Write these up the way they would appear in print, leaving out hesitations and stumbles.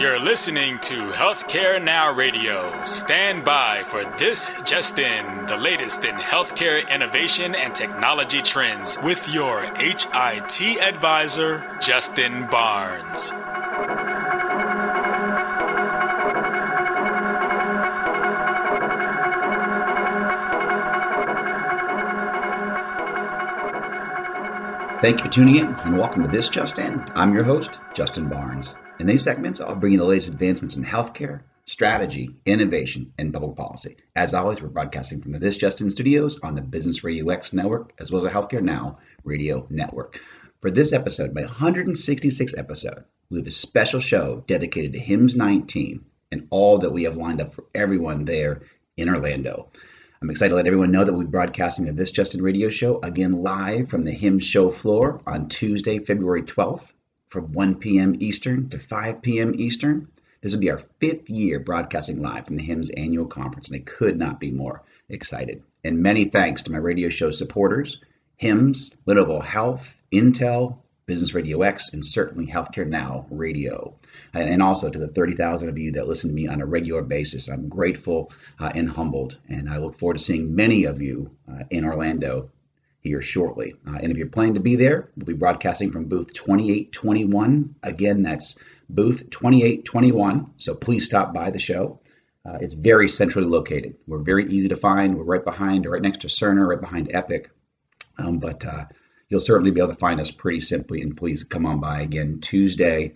You're listening to HealthcareNOW Radio. Stand by for This Just In, the latest in healthcare innovation and technology trends with your HIT advisor, Justin Barnes. Thank you for tuning in and welcome to This Just In. I'm your host, Justin Barnes. In these segments, I'll bring you the latest advancements in healthcare, strategy, innovation, and public policy. As always, we're broadcasting from the This Just In studios on the Business Radio X network, as well as the HealthcareNOW Radio network. For this episode, my 166th episode, we have a special show dedicated to HIMSS19 and all that we have lined up for everyone there in Orlando. I'm excited to let everyone know that we'll be broadcasting a This Just In radio show again live from the HIMSS show floor on Tuesday, February 12th from 1 p.m. Eastern to 5 p.m. Eastern. This will be our 5th year broadcasting live from the HIMSS annual conference, and I could not be more excited. And many thanks to my radio show supporters, HIMSS, Lenovo Health, Intel, Business Radio X, and certainly HealthcareNOW Radio. And also to the 30,000 of you that listen to me on a regular basis. I'm grateful and humbled, and I look forward to seeing many of you in Orlando here shortly. And if you're planning to be there, we'll be broadcasting from booth 2821. Again, that's booth 2821, so please stop by the show. It's very centrally located. We're very easy to find. We're right next to Cerner, right behind Epic. But you'll certainly be able to find us pretty simply, and please come on by again Tuesday,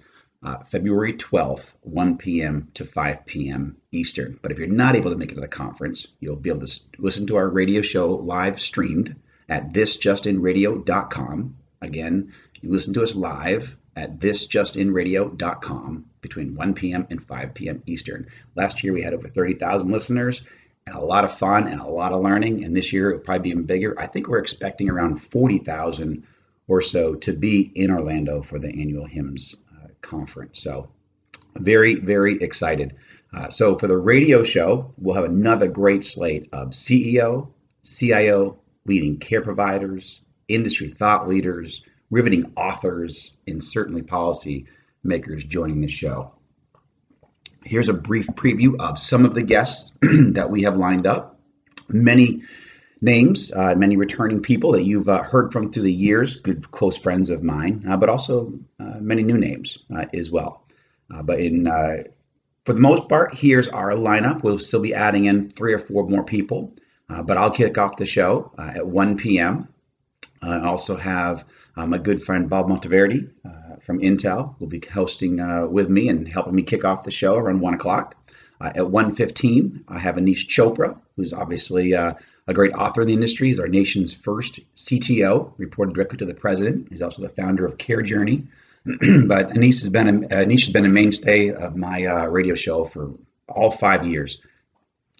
February 12th, 1 p.m. to 5 p.m. Eastern. But if you're not able to make it to the conference, you'll be able to listen to our radio show live streamed at thisjustinradio.com. Again, you listen to us live at thisjustinradio.com between 1 p.m. and 5 p.m. Eastern. Last year, we had over 30,000 listeners, and a lot of fun and a lot of learning. And this year, it'll probably be even bigger. I think we're expecting around 40,000 or so to be in Orlando for the annual HIMSS conference. So very, very excited. So for the radio show, we'll have another great slate of CEO, CIO, leading care providers, industry thought leaders, riveting authors, and certainly policy makers joining the show. Here's a brief preview of some of the guests that we have lined up. Many names, many returning people that you've heard from through the years, good close friends of mine, but also many new names as well. For the most part, here's our lineup. We'll still be adding in 3 or 4 more people, but I'll kick off the show at 1 p.m. I also have my good friend Bob Monteverdi from Intel will be hosting with me and helping me kick off the show around 1 o'clock. At 1:15, I have Anish Chopra, who's obviously a great author in the industry. He's our nation's first CTO, reported directly to the president. He's also the founder of Care Journey. But Anish has been a mainstay of my radio show for all 5 years.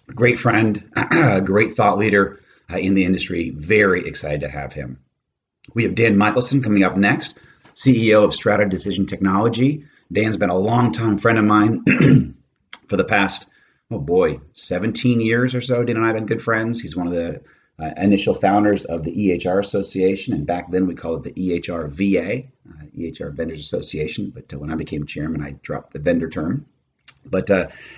Great friend, great thought leader in the industry. Very excited to have him. We have Dan Michelson coming up next, CEO of Strata Decision Technology. Dan's been a longtime friend of mine for the past, 17 years or so. Dan and I have been good friends. He's one of the initial founders of the EHR Association, and back then we called it the EHR-VA, EHR Vendors Association. But when I became chairman, I dropped the vendor term. But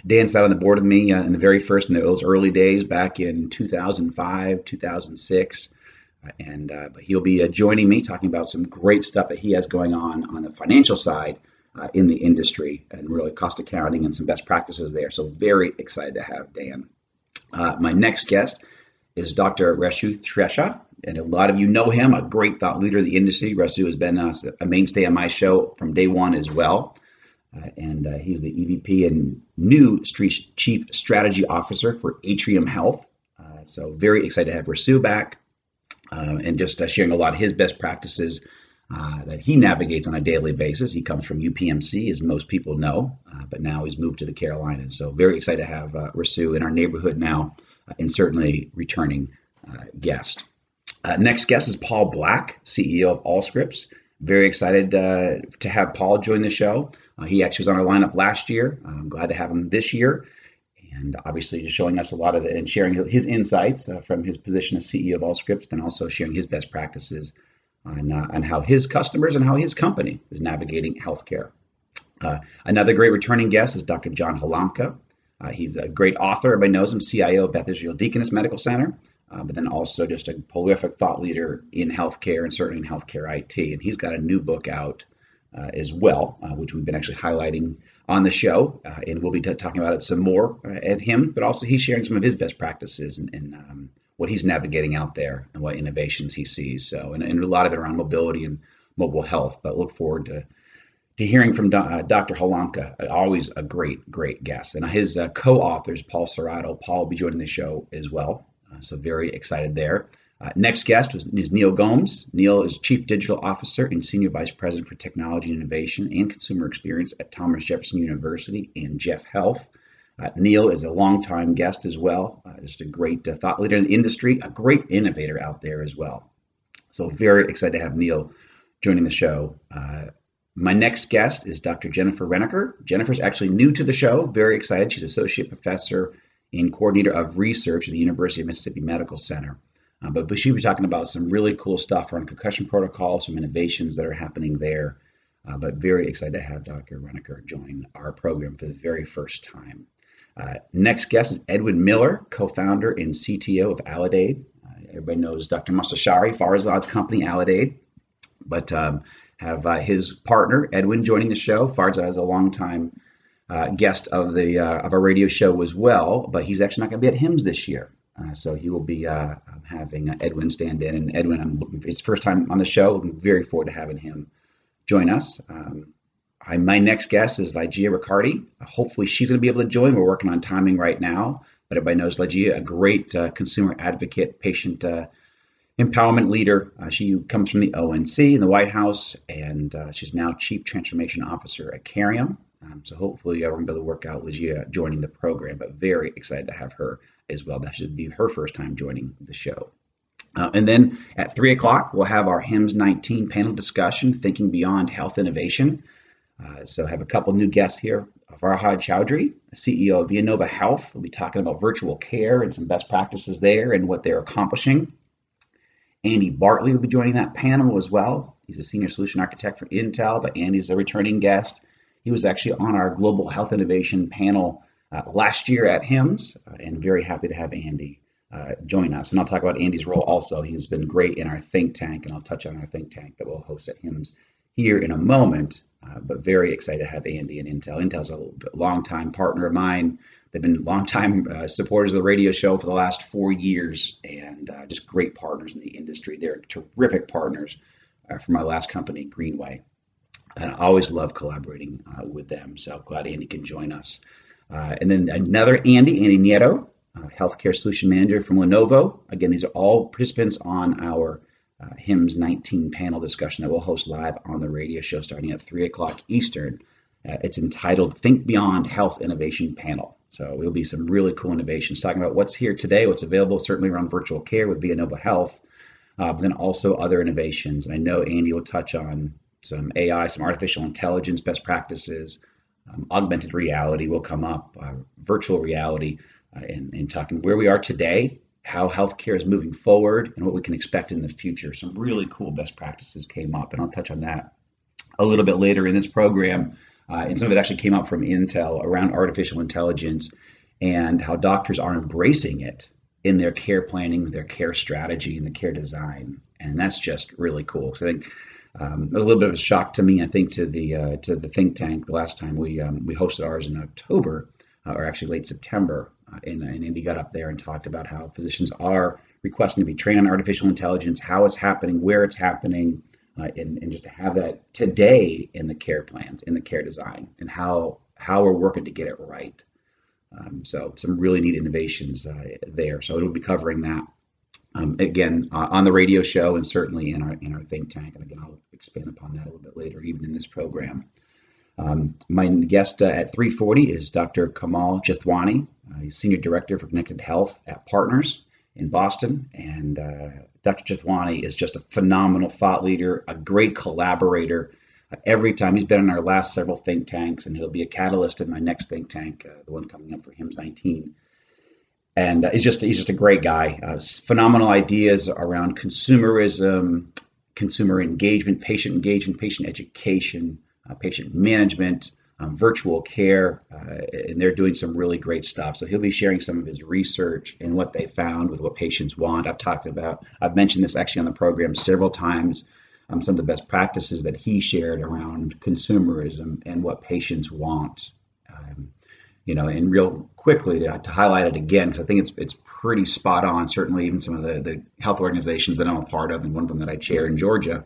Dan sat on the board with me in those early days back in 2005, 2006. But he'll be joining me, talking about some great stuff that he has going on the financial side in the industry, and really cost accounting and some best practices there. So very excited to have Dan. My next guest is Dr. Rasu Thresha, and a lot of you know him, a great thought leader of the industry. Rasu has been a mainstay on my show from day one as well. He's the EVP and new Chief Strategy Officer for Atrium Health. So very excited to have Rasu back. And just sharing a lot of his best practices that he navigates on a daily basis. He comes from UPMC, as most people know, but now he's moved to the Carolinas. So very excited to have Rasu in our neighborhood now, and certainly returning guest. Next guest is Paul Black, CEO of Allscripts. Very excited to have Paul join the show. He actually was on our lineup last year. I'm glad to have him this year. And obviously just showing us a lot of it and sharing his insights from his position as CEO of Allscripts, and also sharing his best practices on how his customers and how his company is navigating healthcare. Another great returning guest is Dr. John Halamka. He's a great author. Everybody knows him, CIO of Beth Israel Deaconess Medical Center, but then also just a prolific thought leader in healthcare and certainly in healthcare IT. And he's got a new book out as well, which we've been actually highlighting on the show, and we'll be talking about it some more at him, but also he's sharing some of his best practices and what he's navigating out there and what innovations he sees. So, and a lot of it around mobility and mobile health, but look forward to hearing from Dr. Halamka, always a great guest. And his co-authors, Paul Serrato, Paul will be joining the show as well. So very excited there. Next guest is Neil Gomes. Neil is Chief Digital Officer and Senior Vice President for Technology and Innovation and Consumer Experience at Thomas Jefferson University and Jeff Health. Neil is a longtime guest as well, just a great thought leader in the industry, a great innovator out there as well. So very excited to have Neil joining the show. My next guest is Dr. Jennifer Renneker. Jennifer's actually new to the show, very excited. She's Associate Professor and Coordinator of Research at the University of Mississippi Medical Center. But she'll be talking about some really cool stuff around concussion protocol, some innovations that are happening there. But very excited to have Dr. Renneker join our program for the very first time. Next guest is Edwin Miller, co-founder and CTO of Aledade. Everybody knows Dr. Mustashari, Farzad's company, Aledade. But have his partner, Edwin, joining the show. Farzad is a longtime guest of our radio show as well, but he's actually not going to be at HIMSS this year. So he will be having Edwin stand in. And Edwin, it's first time on the show. I'm very forward to having him join us. My next guest is Ligia Riccardi. Hopefully she's going to be able to join. We're working on timing right now, but everybody knows Ligia, a great consumer advocate, patient empowerment leader. She comes from the ONC in the White House, and she's now Chief Transformation Officer at Carium. So hopefully we're going to be able to work out Ligia joining the program, but very excited to have her as well. That should be her first time joining the show. And then at 3 o'clock, we'll have our HIMSS19 panel discussion, Thinking Beyond Health Innovation. So I have a couple new guests here. Farhad Chowdhury, CEO of Vianova Health. We'll be talking about virtual care and some best practices there and what they're accomplishing. Andy Bartley will be joining that panel as well. He's a senior solution architect for Intel, but Andy's a returning guest. He was actually on our global health innovation panel last year at HIMSS, and very happy to have Andy join us. And I'll talk about Andy's role also. He's been great in our think tank, and I'll touch on our think tank that we'll host at HIMSS here in a moment, but very excited to have Andy and Intel. Intel's a longtime partner of mine. They've been longtime supporters of the radio show for the last 4 years, and just great partners in the industry. They're terrific partners for my last company, Greenway. And I always love collaborating with them. So glad Andy can join us. And then another Andy Nieto, Healthcare Solution Manager from Lenovo. Again, these are all participants on our HIMSS19 panel discussion that we'll host live on the radio show starting at 3 o'clock Eastern. It's entitled Think Beyond Health Innovation Panel. So it'll be some really cool innovations talking about what's here today, what's available certainly around virtual care with Vianova Health, but then also other innovations. And I know Andy will touch on some AI, some artificial intelligence best practices, augmented reality will come up, virtual reality, and talking where we are today, how healthcare is moving forward, and what we can expect in the future. Some really cool best practices came up, and I'll touch on that a little bit later in this program. And some of it actually came up from Intel around artificial intelligence and how doctors are embracing it in their care planning, their care strategy, and the care design. And that's just really cool. So I think it was a little bit of a shock to me, I think, to the think tank the last time we hosted ours in October, or actually late September. And Andy got up there and talked about how physicians are requesting to be trained on artificial intelligence, how it's happening, where it's happening, and just to have that today in the care plans, in the care design, and how we're working to get it right. So some really neat innovations there. So it'll be covering that again on the radio show and certainly in our think tank. And again, I'll expand upon that a little bit later, even in this program. My guest at 3:40 is Dr. Kamal Jethwani. He's Senior Director for Connected Health at Partners in Boston. And Dr. Jethwani is just a phenomenal thought leader, a great collaborator. Every time he's been in our last several think tanks, and he'll be a catalyst in my next think tank, the one coming up for HIMSS19. And he's just a great guy. Phenomenal ideas around consumerism, consumer engagement, patient education, patient management, virtual care, and they're doing some really great stuff. So he'll be sharing some of his research and what they found with what patients want. I've mentioned this actually on the program several times, some of the best practices that he shared around consumerism and what patients want. And real quickly to highlight it again, because I think it's pretty spot on. Certainly, even some of the health organizations that I'm a part of, and one of them that I chair in Georgia,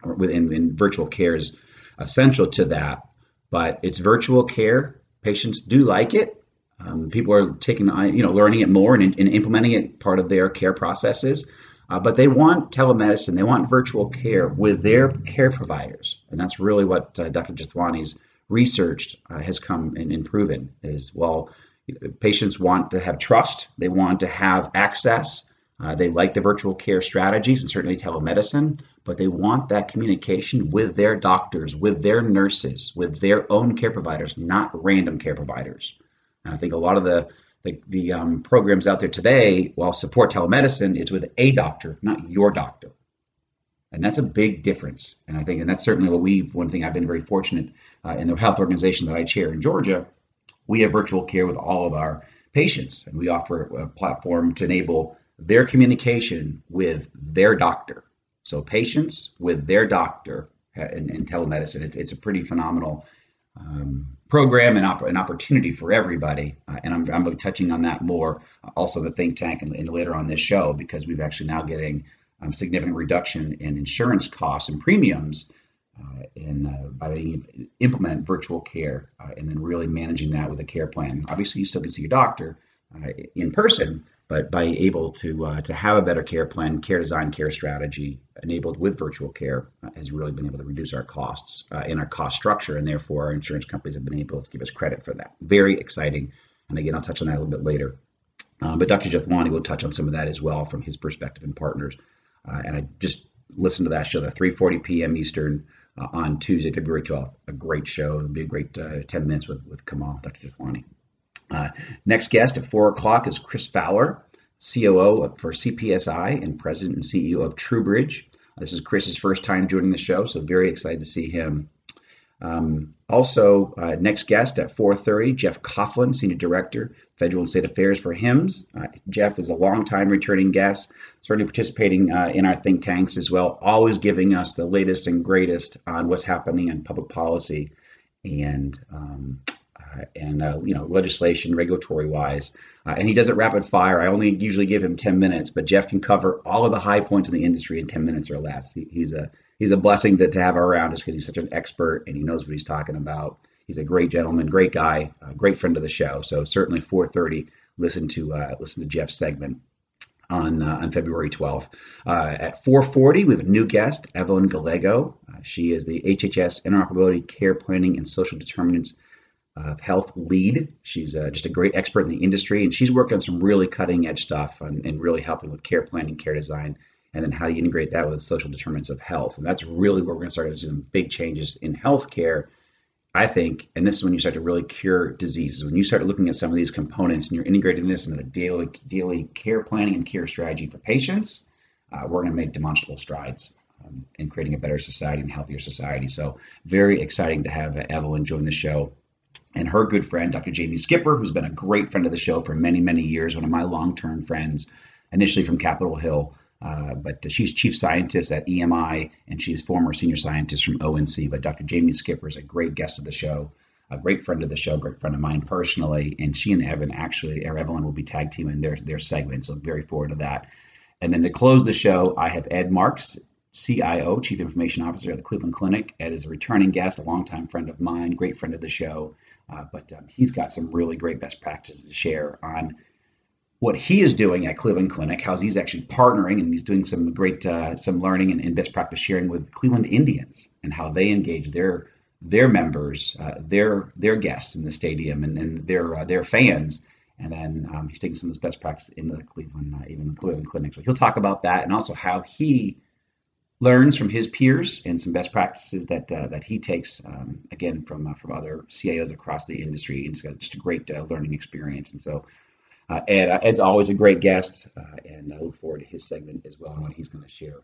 in virtual care is essential to that. But it's virtual care. Patients do like it. People are learning it more and implementing it part of their care processes. But they want telemedicine. They want virtual care with their care providers, and that's really what Dr. Jethwani's research has come and proven is, well, patients want to have trust. They want to have access. They like the virtual care strategies and certainly telemedicine, but they want that communication with their doctors, with their nurses, with their own care providers, not random care providers. And I think a lot of the programs out there today, while support telemedicine, it's with a doctor, not your doctor. And that's a big difference. And that's certainly one thing I've been very fortunate in the health organization that I chair in Georgia. We have virtual care with all of our patients, and we offer a platform to enable their communication with their doctor. So patients with their doctor in telemedicine, it's a pretty phenomenal program and an opportunity for everybody. And I'm going to be touching on that more, also the think tank and later on this show, because we've actually now getting significant reduction in insurance costs and premiums by implement virtual care and then really managing that with a care plan. Obviously, you still can see your doctor in person, but by able to have a better care plan, care design, care strategy enabled with virtual care has really been able to reduce our costs and our cost structure, and therefore our insurance companies have been able to give us credit for that. Very exciting. And again, I'll touch on that a little bit later. But Dr. Jethwani will touch on some of that as well from his perspective and partners. And I just listened to that show, the 3:40 p.m. Eastern on Tuesday, February 12th. A great show. It'll be a great 10 minutes with Kamal, Dr. Jethwani. Next guest at 4 o'clock is Chris Fowler, COO for CPSI and President and CEO of TrueBridge. This is Chris's first time joining the show, so very excited to see him. Also, next guest at 4:30, Jeff Coughlin, Senior Director, Federal and State Affairs for HIMSS. Jeff is a longtime returning guest, certainly participating in our think tanks as well, always giving us the latest and greatest on what's happening in public policy and legislation, regulatory-wise. And he does it rapid fire. I only usually give him 10 minutes, but Jeff can cover all of the high points in the industry in 10 minutes or less. He's a blessing to have around just because he's such an expert and he knows what he's talking about. He's a great gentleman, great guy, great friend of the show. So certainly 4:30, listen to Jeff's segment on February 12th. At 4:40, we have a new guest, Evelyn Gallego. She is the HHS Interoperability Care Planning and Social Determinants of Health lead. She's just a great expert in the industry, and she's working on some really cutting edge stuff and really helping with care planning, care design, and then how you integrate that with social determinants of health. And that's really where we're going to start to see some big changes in healthcare, I think. And this is when you start to really cure diseases. When you start looking at some of these components and you're integrating this into the daily care planning and care strategy for patients, we're going to make demonstrable strides in creating a better society and healthier society. So very exciting to have Evelyn join the show. And her good friend, Dr. Jamie Skipper, who's been a great friend of the show for many, many years, one of my long-term friends, initially from Capitol Hill. But she's chief scientist at EMI, and she's former senior scientist from ONC. But Dr. Jamie Skipper is a great guest of the show, a great friend of the show, great friend of mine personally. And she and Evelyn will be tag teaming their segment. So very forward to that. And then to close the show, I have Ed Marks, CIO, Chief Information Officer at the Cleveland Clinic. Ed is a returning guest, a longtime friend of mine, great friend of the show. But he's got some really great best practices to share on what he is doing at Cleveland Clinic, how he's actually partnering, and he's doing some great some learning and best practice sharing with Cleveland Indians and how they engage their members, their guests in the stadium and their fans. And then he's taking some of his best practice into the Cleveland Clinic. So he'll talk about that and also how he learns from his peers and some best practices that he takes again from other CIOs across the industry. And it's got just a great learning experience. And so Ed's always a great guest, and I look forward to his segment as well and what he's going to share.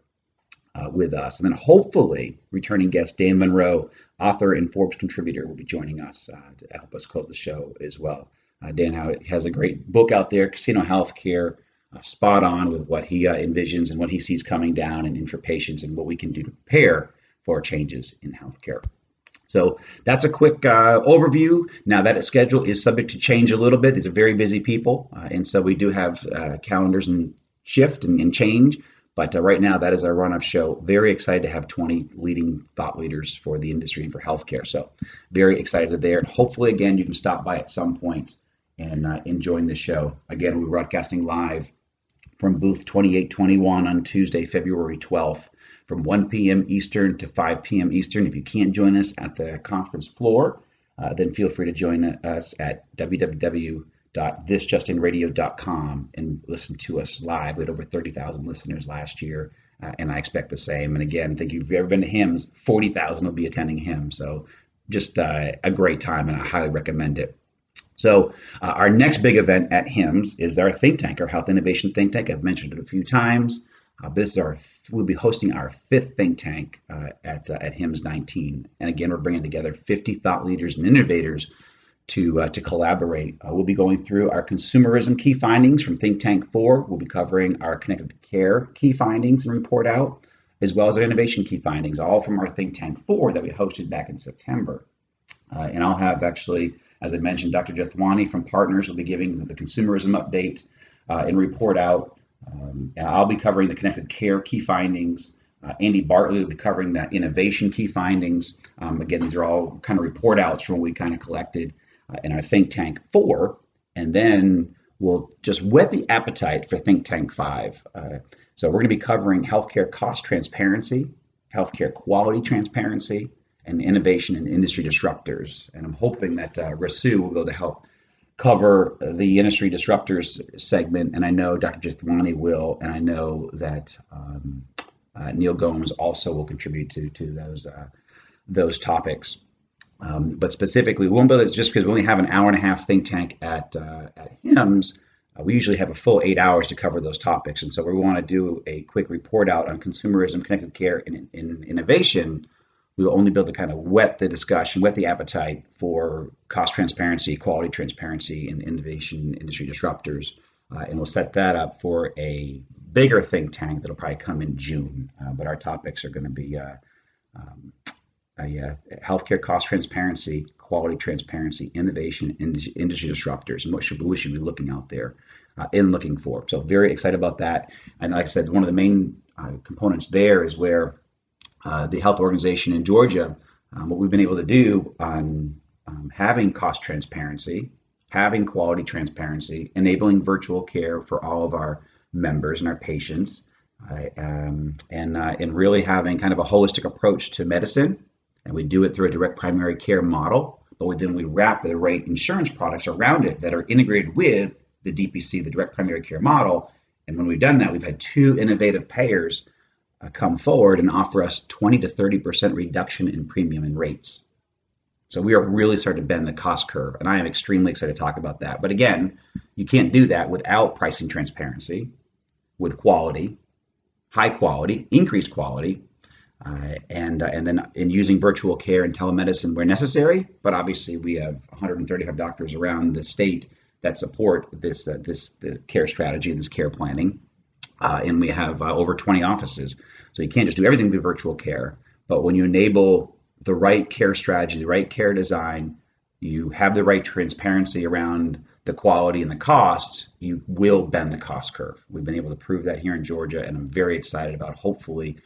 with us. And then hopefully returning guest Dan Monroe, author and Forbes contributor, will be joining us to help us close the show as well. Dan has a great book out there, Casino Healthcare, spot on with what he envisions and what he sees coming down and for patients and what we can do to prepare for changes in healthcare. So that's a quick overview. Now that schedule is subject to change a little bit. These are very busy people, and so we do have calendars and shift and change. But right now, that is our run-up show. Very excited to have 20 leading thought leaders for the industry and for healthcare. So very excited there. And hopefully, again, you can stop by at some point and join the show. Again, we're broadcasting live from booth 2821 on Tuesday, February 12th. From 1 p.m. Eastern to 5 p.m. Eastern. If you can't join us at the conference floor, then feel free to join us at www.thisjustinradio.com and listen to us live. We had over 30,000 listeners last year, and I expect the same. And again, I think if you've ever been to HIMSS, 40,000 will be attending HIMSS. So just a great time, and I highly recommend it. So our next big event at HIMSS is our think tank, our Health Innovation Think Tank. I've mentioned it a few times. We'll be hosting our 5th think tank at HIMSS19. And again, we're bringing together 50 thought leaders and innovators to collaborate. We'll be going through our consumerism key findings from Think Tank 4. We'll be covering our connected care key findings and report out, as well as our innovation key findings, all from our Think Tank 4 that we hosted back in September. And I'll have actually, as I mentioned, Dr. Jethwani from Partners will be giving the consumerism update and report out. And I'll be covering the connected care key findings. Andy Bartley will be covering that innovation key findings. Again, these are all kind of report outs from what we kind of collected in our Think Tank 4. And then we'll just whet the appetite for Think Tank 5. So we're going to be covering healthcare cost transparency, healthcare quality transparency, and innovation and industry disruptors. And I'm hoping that Rasu will be able to help cover the industry disruptors segment, and I know Dr. Jithwani will, and I know that Neil Gomes also will contribute to those topics. But specifically, we won't be able to, just because we only have an hour and a half think tank at HIMSS, we usually have a full 8 hours to cover those topics, and so we want to do a quick report out on consumerism, connected care, and innovation. We will only be able to kind of whet the discussion, whet the appetite for cost transparency, quality transparency, and innovation industry disruptors. And we'll set that up for a bigger think tank that'll probably come in June. But our topics are going to be healthcare cost transparency, quality transparency, innovation, industry disruptors, and what we should be looking out there and looking for. So very excited about that. And like I said, one of the main components there is where the health organization in Georgia, what we've been able to do on having cost transparency, having quality transparency, enabling virtual care for all of our members and our patients, and really having kind of a holistic approach to medicine. And we do it through a direct primary care model, but then we wrap the right insurance products around it that are integrated with the DPC, the direct primary care model. And when we've done that, we've had 2 innovative payers come forward and offer us 20 to 30% reduction in premium and rates. So we are really starting to bend the cost curve, and I am extremely excited to talk about that. But again, you can't do that without pricing transparency, with quality, high quality, increased quality, and then in using virtual care and telemedicine where necessary. But obviously, we have 135 doctors around the state that support the care strategy and this care planning. And we have over 20 offices. So you can't just do everything with virtual care. But when you enable the right care strategy, the right care design, you have the right transparency around the quality and the costs, you will bend the cost curve. We've been able to prove that here in Georgia, and I'm very excited about hopefully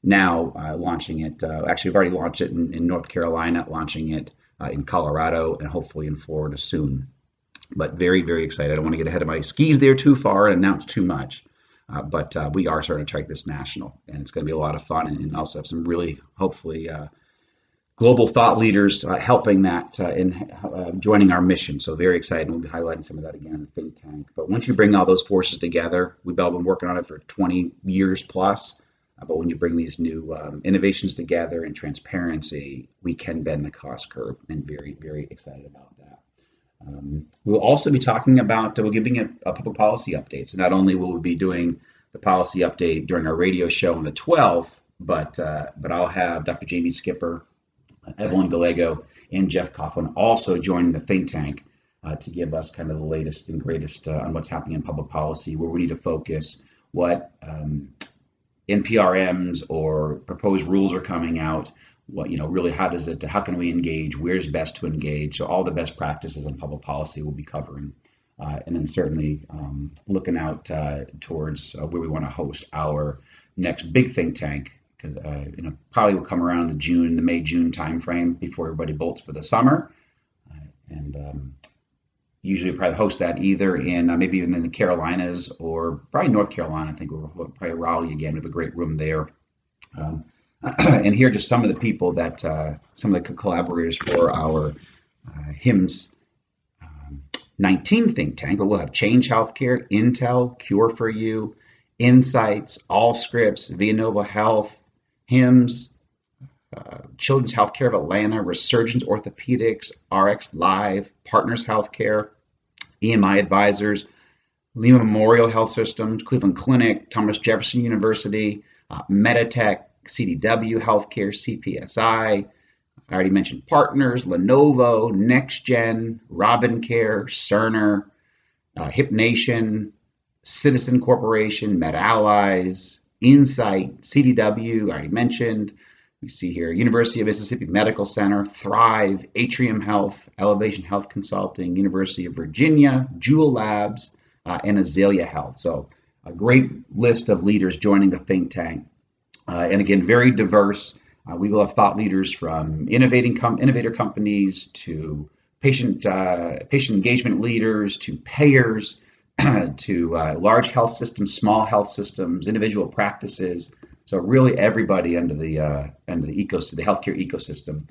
now launching it. Actually, we've already launched it in North Carolina, launching it in Colorado, and hopefully in Florida soon. But very, very excited. I don't want to get ahead of my skis there too far and announce too much. But we are starting to take this national, and it's going to be a lot of fun, and also have some really, hopefully, global thought leaders helping that in joining our mission. So very excited, and we'll be highlighting some of that again in the think tank. But once you bring all those forces together, we've all been working on it for 20 years plus, but when you bring these new innovations together and transparency, we can bend the cost curve, and very, very excited about that. We'll also be talking about, we're giving a public policy update. So not only will we be doing the policy update during our radio show on the 12th, but I'll have Dr. Jamie Skipper, Evelyn Gallego, and Jeff Coughlin also joining the think tank to give us kind of the latest and greatest on what's happening in public policy, where we need to focus, what NPRMs or proposed rules are coming out, what, really how can we engage, where's best to engage. So all the best practices in public policy we'll be covering. And then certainly looking out towards where we want to host our next big think tank, because probably will come around the May-June timeframe before everybody bolts for the summer. And usually probably host that either in maybe even in the Carolinas or probably North Carolina. I think we'll probably Raleigh again. We have a great room there. And here are just some of the people that, some of the collaborators for our HIMSS19 think tank. But we'll have Change Healthcare, Intel, Cure for You, Insights, Allscripts, Villanova Health, HIMSS, Children's Healthcare of Atlanta, Resurgence Orthopedics, RX Live, Partners Healthcare, EMI Advisors, Lima Memorial Health Systems, Cleveland Clinic, Thomas Jefferson University, Meditech, CDW Healthcare, CPSI. I already mentioned Partners, Lenovo, NextGen, Robin Care, Cerner, Hip Nation, Citizen Corporation, MedAllies, Insight, CDW, I already mentioned. We see here University of Mississippi Medical Center, Thrive, Atrium Health, Elevation Health Consulting, University of Virginia, Jewel Labs, and Azalea Health. So a great list of leaders joining the think tank. And again, very diverse. We will have thought leaders from innovator companies to patient engagement leaders to payers to large health systems, small health systems, individual practices. So really everybody under the ecosystem, the healthcare ecosystem.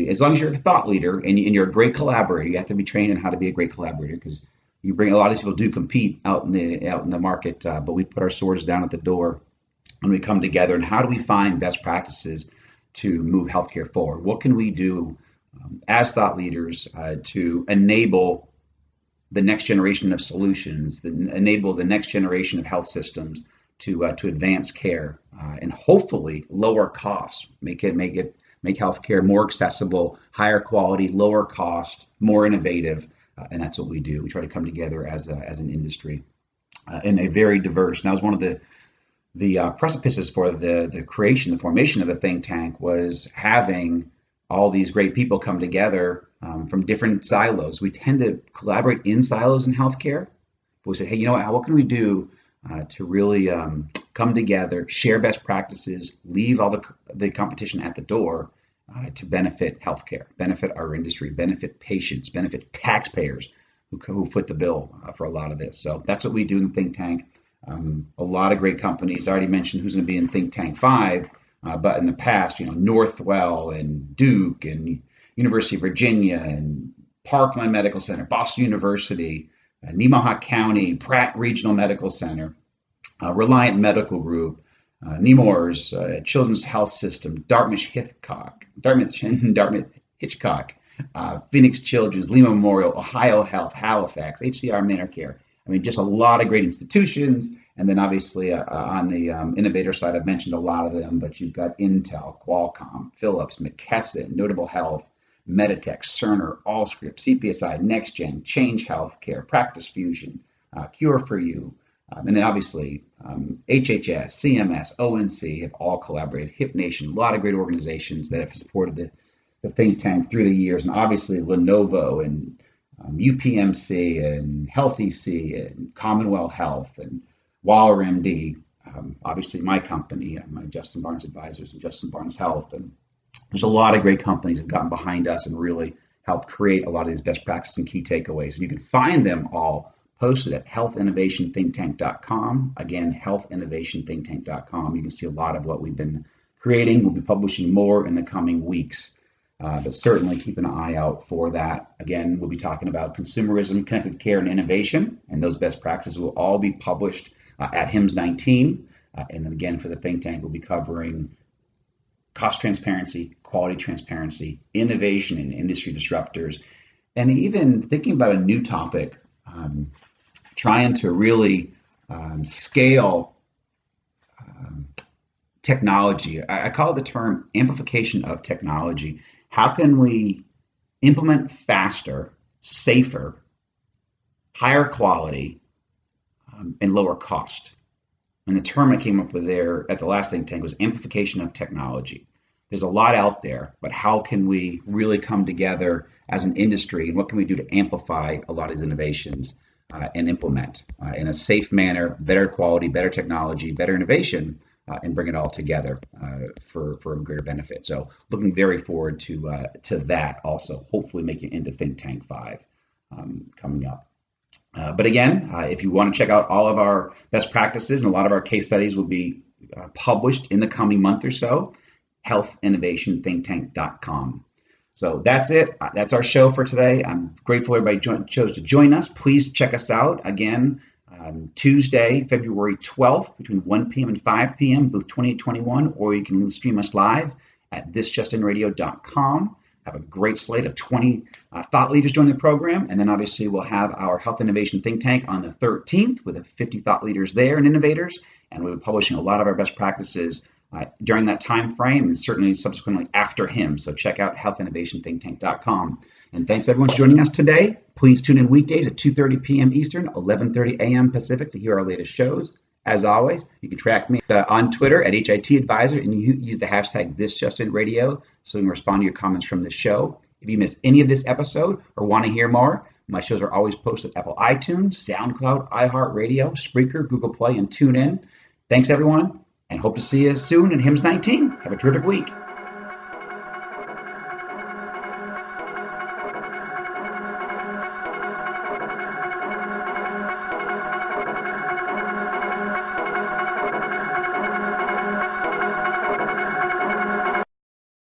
As long as you're a thought leader and you're a great collaborator, you have to be trained in how to be a great collaborator, because you bring a lot of people do compete out in the market, but we put our swords down at the door and we come together. And how do we find best practices to move healthcare forward? What can we do as thought leaders to enable the next generation of solutions, enable the next generation of health systems to advance care and hopefully lower costs, make healthcare more accessible, higher quality, lower cost, more innovative, and that's what we do. We try to come together as an industry in a very diverse. Now, as one of the precipices for the formation of the think tank was having all these great people come together from different silos. We tend to collaborate in silos in healthcare. But we say, hey, what can we do to really come together, share best practices, leave all the competition at the door to benefit healthcare, benefit our industry, benefit patients, benefit taxpayers who foot the bill for a lot of this. So that's what we do in the think tank. A lot of great companies. I already mentioned who's going to be in Think Tank 5, but in the past, Northwell and Duke and University of Virginia and Parkland Medical Center, Boston University, Nemaha County, Pratt Regional Medical Center, Reliant Medical Group, Nemours, Children's Health System, Dartmouth Hitchcock, Phoenix Children's, Lima Memorial, Ohio Health, Halifax, HCR ManorCare. I mean, just a lot of great institutions. And then obviously on the innovator side, I've mentioned a lot of them, but you've got Intel, Qualcomm, Philips, McKesson, Notable Health, Meditech, Cerner, Allscripts, CPSI, NextGen, Change Healthcare, Practice Fusion, Cure for You, and then obviously HHS, CMS, ONC have all collaborated. Hip Nation, a lot of great organizations that have supported the think tank through the years, and obviously Lenovo and UPMC and HealthEC and Commonwealth Health and Waller MD, obviously my company, my Justin Barnes Advisors and Justin Barnes Health. And there's a lot of great companies that have gotten behind us and really helped create a lot of these best practices and key takeaways. And you can find them all posted at healthinnovationthinktank.com. Again, healthinnovationthinktank.com. You can see a lot of what we've been creating. We'll be publishing more in the coming weeks. But certainly keep an eye out for that. Again, we'll be talking about consumerism, connected care, and innovation, and those best practices will all be published at HIMSS19. And then again, for the think tank, we'll be covering cost transparency, quality transparency, innovation and industry disruptors, and even thinking about a new topic, trying to really scale technology. I call it the term amplification of technology. How can we implement faster, safer, higher quality, and lower cost? And the term I came up with there at the last think tank was amplification of technology. There's a lot out there, but how can we really come together as an industry, and what can we do to amplify a lot of these innovations and implement in a safe manner, better quality, better technology, better innovation, and bring it all together for a greater benefit. So looking very forward to that also, hopefully making it into Think Tank 5 coming up. But again, if you want to check out all of our best practices, and a lot of our case studies will be published in the coming month or so, healthinnovationthinktank.com. So that's it. That's our show for today. I'm grateful everybody chose to join us. Please check us out again Tuesday, February 12th, between 1 p.m. and 5 p.m., booth 2821, or you can stream us live at thisjustinradio.com. Have a great slate of 20 thought leaders joining the program. And then obviously we'll have our Health Innovation Think Tank on the 13th with 50 thought leaders there and innovators. And we'll be publishing a lot of our best practices during that time frame, and certainly subsequently after HIMSS. So check out healthinnovationthinktank.com. And thanks everyone for joining us today. Please tune in weekdays at 2:30 p.m. Eastern, 11:30 a.m. Pacific to hear our latest shows. As always, you can track me on Twitter at HIT Advisor, and you use the hashtag ThisJustinRadio so you can respond to your comments from the show. If you missed any of this episode or want to hear more, my shows are always posted at Apple iTunes, SoundCloud, iHeartRadio, Spreaker, Google Play, and TuneIn. Thanks everyone, and hope to see you soon in HIMSS19. Have a terrific week.